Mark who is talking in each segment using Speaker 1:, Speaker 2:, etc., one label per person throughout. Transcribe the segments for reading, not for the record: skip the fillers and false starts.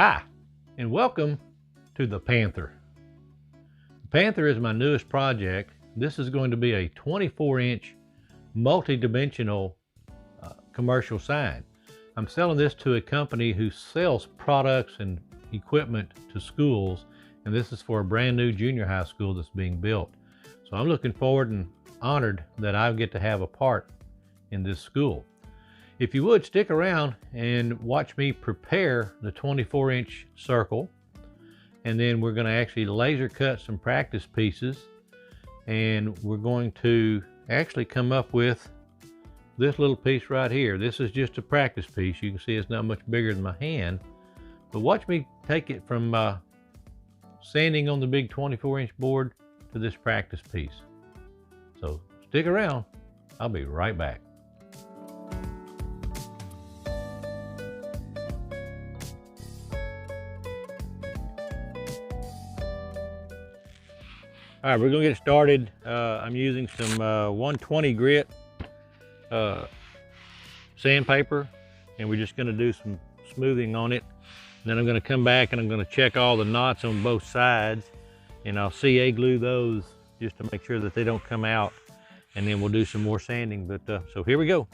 Speaker 1: Hi, and welcome to the Panther. The Panther is my newest project. This is going to be a 24-inch multi-dimensional commercial sign. I'm selling this to a company who sells products and equipment to schools, and this is for a brand new junior high school that's being built. So I'm looking forward and honored that I get to have a part in this school. If you would, stick around and watch me prepare the 24-inch circle, and then we're going to actually laser cut some practice pieces, and we're going to actually come up with this little piece right here. This is just a practice piece. You can see it's not much bigger than my hand, but watch me take it from sanding on the big 24-inch board to this practice piece. So stick around. I'll be right back. All right, we're gonna get started. I'm using some 120 grit sandpaper, and we're just gonna do some smoothing on it. And then I'm gonna come back and I'm gonna check all the knots on both sides, and I'll CA glue those just to make sure that they don't come out. And then we'll do some more sanding, but so here we go.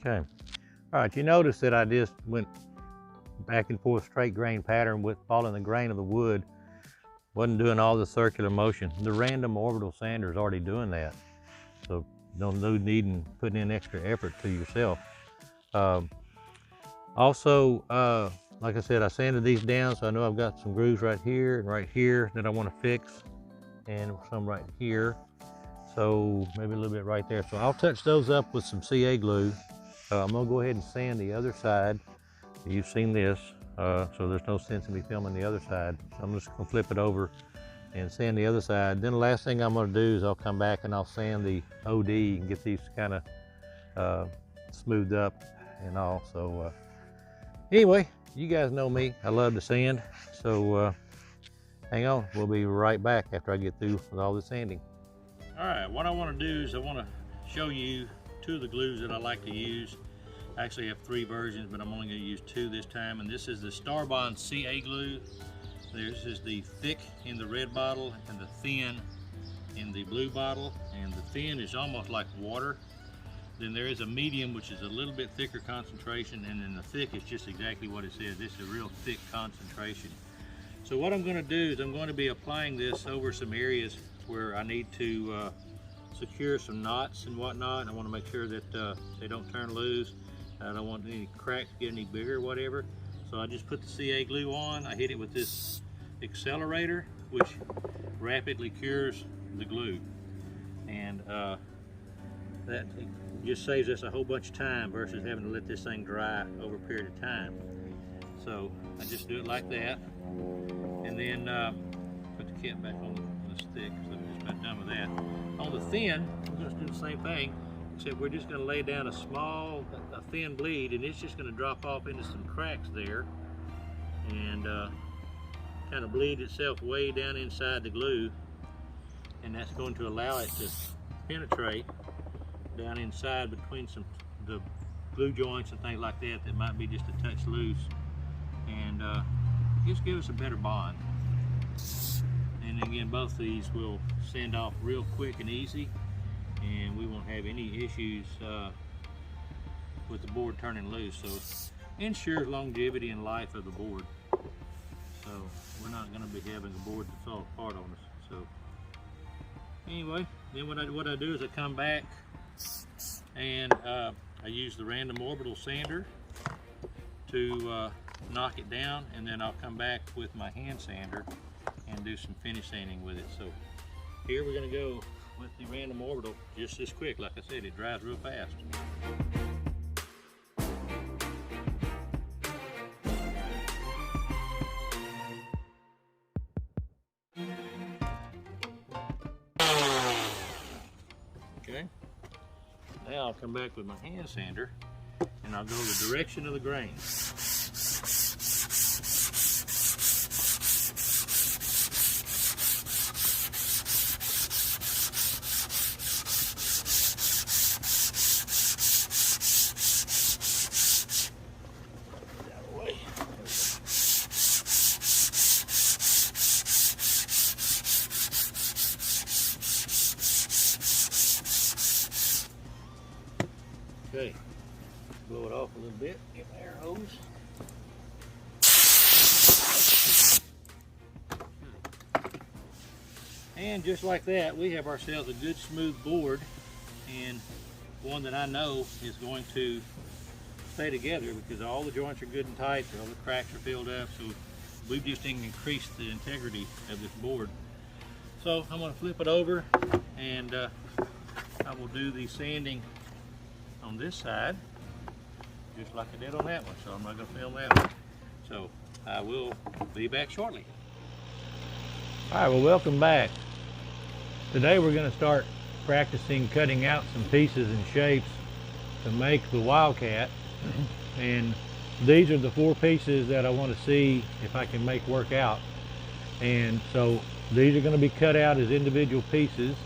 Speaker 1: Okay, all right, you notice that I just went back and forth straight grain pattern with following the grain of the wood. Wasn't doing all the circular motion. The random orbital sander is already doing that, so no need in putting in extra effort to yourself. Also, like I said, I sanded these down, so I know I've got some grooves right here and right here that I want to fix, and some right here, so maybe a little bit right there. So I'll touch those up with some CA glue. I'm gonna go ahead and sand the other side. You've seen this, so there's no sense in me filming the other side. So I'm just gonna flip it over and sand the other side. Then the last thing I'm gonna do is I'll come back and I'll sand the OD and get these kind of smoothed up and all. So anyway, you guys know me, I love to sand. So hang on, we'll be right back after I get through with all the sanding. All right, what I wanna do is I wanna show you two of the glues that I like to use. I actually have three versions, but I'm only going to use two this time. And this is the Starbond CA glue. This is the thick in the red bottle and the thin in the blue bottle. And the thin is almost like water. Then there is a medium, which is a little bit thicker concentration, and then the thick is just exactly what it says. This is a real thick concentration. So what I'm going to do is I'm going to be applying this over some areas where I need to secure some knots and whatnot. I want to make sure that they don't turn loose. I don't want any cracks to get any bigger or whatever. So I just put the CA glue on. I hit it with this accelerator, which rapidly cures the glue. And that just saves us a whole bunch of time versus having to let this thing dry over a period of time. So I just do it like that. And then put the cap back on the stick, so I'm just about done with that. On the thin, we're going to do the same thing, except we're just going to lay down a thin bleed, and it's just going to drop off into some cracks there and kind of bleed itself way down inside the glue, and that's going to allow it to penetrate down inside between the glue joints and things like that that might be just a touch loose, and just give us a better bond. And again, both of these will sand off real quick and easy, and we won't have any issues with the board turning loose. So it ensures longevity and life of the board. So we're not going to be having a board that falls apart on us. So anyway, then what I do is I come back and I use the random orbital sander to knock it down, and then I'll come back with my hand sander and do some finish sanding with it. So here we're going to go with the random orbital just this quick. Like I said, it dries real fast. Okay. Now I'll come back with my hand sander and I'll go the direction of the grain. Okay, blow it off a little bit, get my air hose. And just like that, we have ourselves a good smooth board, and one that I know is going to stay together because all the joints are good and tight, all the cracks are filled up, so we've just increased the integrity of this board. So I'm going to flip it over and I will do the sanding on this side just like I did on that one, so I'm not going to film that one. So I will be back shortly. All right, well, welcome back. Today we're going to start practicing cutting out some pieces and shapes to make the Wildcat. And these are the 4 pieces that I want to see if I can make work out. And so these are going to be cut out as individual pieces,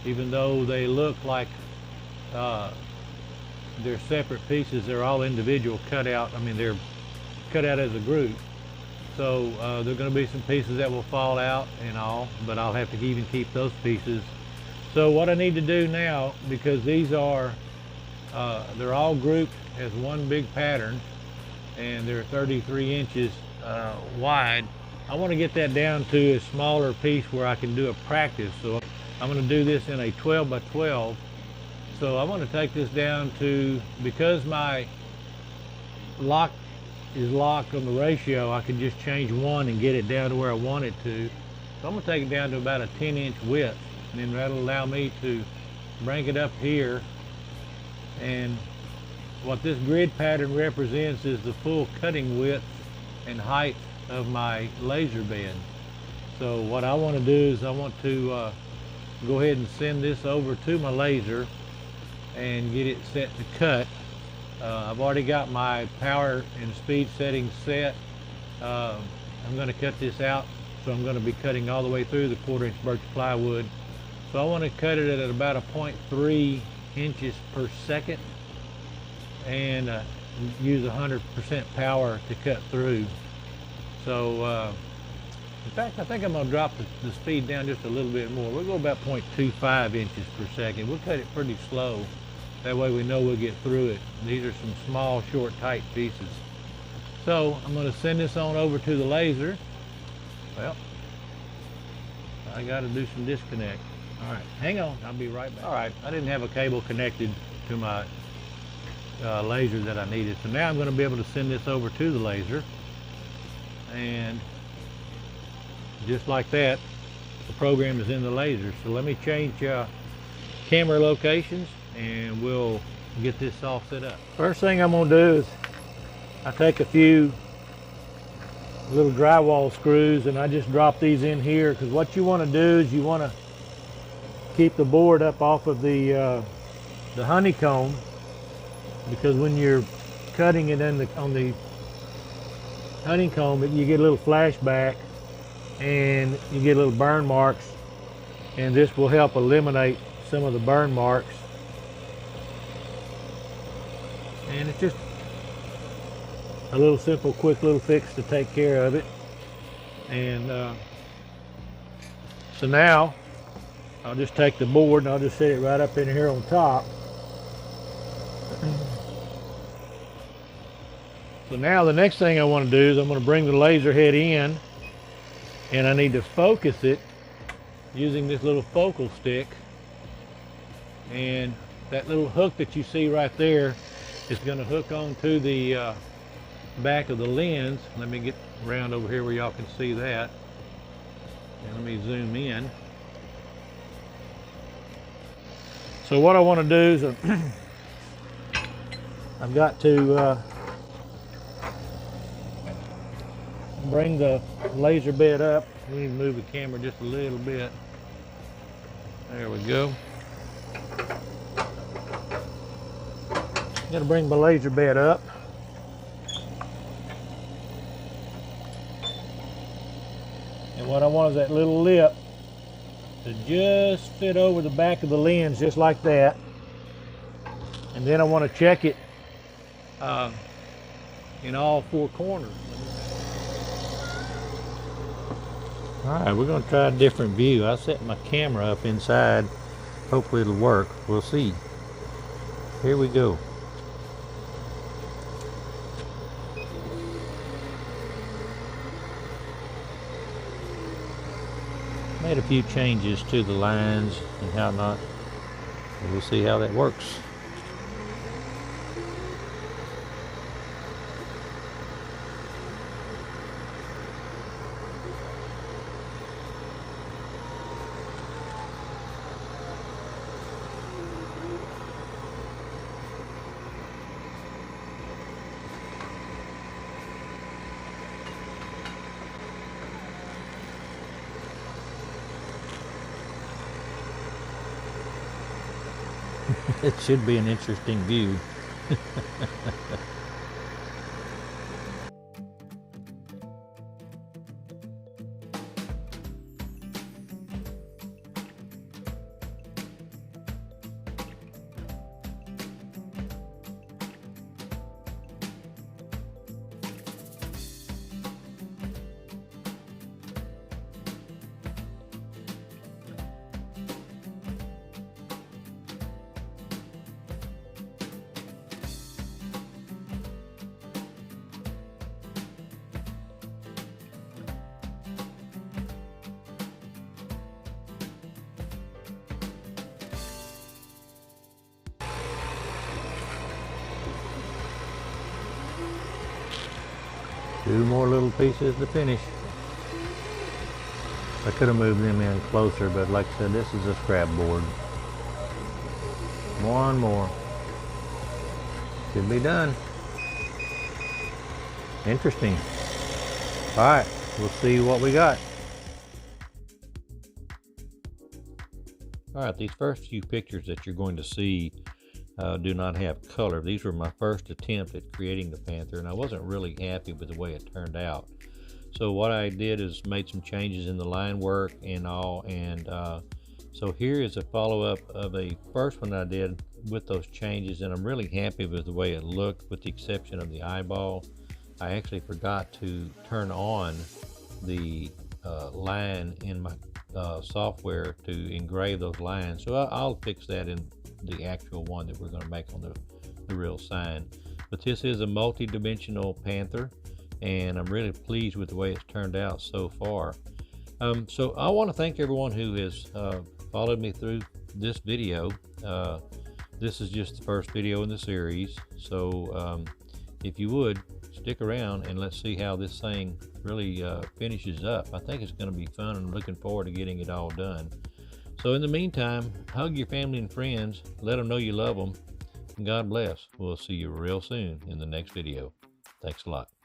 Speaker 1: even though they look like they're separate pieces. They're all individual cut out. I mean, they're cut out as a group. So there are going to be some pieces that will fall out and all, but I'll have to even keep those pieces. So what I need to do now, because these are, they're all grouped as one big pattern, and they're 33 inches wide, I want to get that down to a smaller piece where I can do a practice. So I'm going to do this in a 12 by 12. So I want to take this down to, because my lock is locked on the ratio, I can just change one and get it down to where I want it to. So I'm going to take it down to about a 10-inch width, and then that'll allow me to bring it up here. And what this grid pattern represents is the full cutting width and height of my laser bed. So what I want to do is I want to go ahead and send this over to my laser and get it set to cut. I've already got my power and speed settings set. I'm going to cut this out, so I'm going to be cutting all the way through the 1/4 inch birch plywood. So I want to cut it at about a 0.3 inches per second and use 100% power to cut through. So in fact, I think I'm going to drop the speed down just a little bit more. We'll go about 0.25 inches per second. We'll cut it pretty slow. That way we know we'll get through it. These are some small, short, tight pieces. So I'm going to send this on over to the laser. Well, I got to do some disconnect. All right, hang on, I'll be right back. All right, I didn't have a cable connected to my laser that I needed. So now I'm going to be able to send this over to the laser. And just like that, the program is in the laser. So let me change camera locations and we'll get this all set up. First thing I'm going to do is I take a few little drywall screws and I just drop these in here, because what you want to do is you want to keep the board up off of the honeycomb, because when you're cutting it on the honeycomb, you get a little flashback and you get little burn marks, and this will help eliminate some of the burn marks. And it's just a little simple, quick little fix to take care of it. And so now I'll just take the board and I'll just set it right up in here on top. So now the next thing I want to do is I'm going to bring the laser head in, and I need to focus it using this little focal stick. And that little hook that you see right there is going to hook onto the back of the lens. Let me get around over here where y'all can see that. And let me zoom in. So what I want to do is I've got to bring the laser bed up. We need to move the camera just a little bit. There we go. Gotta bring my laser bed up. And what I want is that little lip to just fit over the back of the lens, just like that. And then I want to check it in all four corners. All right, we're gonna try a different view. I set my camera up inside. Hopefully it'll work. We'll see. Here we go. Made a few changes to the lines and how not. We'll see how that works. It should be an interesting view. Two more little pieces to finish. I could have moved them in closer, but like I said, this is a scrap board. One more. Should be done. Interesting. All right, we'll see what we got. All right, these first few pictures that you're going to see do not have color. These were my first attempt at creating the Panther, and I wasn't really happy with the way it turned out. So what I did is made some changes in the line work and all, and so here is a follow-up of a first one I did with those changes, and I'm really happy with the way it looked, with the exception of the eyeball. I actually forgot to turn on the line in my software to engrave those lines, so I'll fix that in the actual one that we're going to make on the real sign. But this is a multi-dimensional Panther, and I'm really pleased with the way it's turned out so far. So I want to thank everyone who has followed me through this video. This is just the first video in the series, so if you would stick around and let's see how this thing really finishes up. I think it's going to be fun, and I'm looking forward to getting it all done. So in the meantime, hug your family and friends, let them know you love them, and God bless. We'll see you real soon in the next video. Thanks a lot.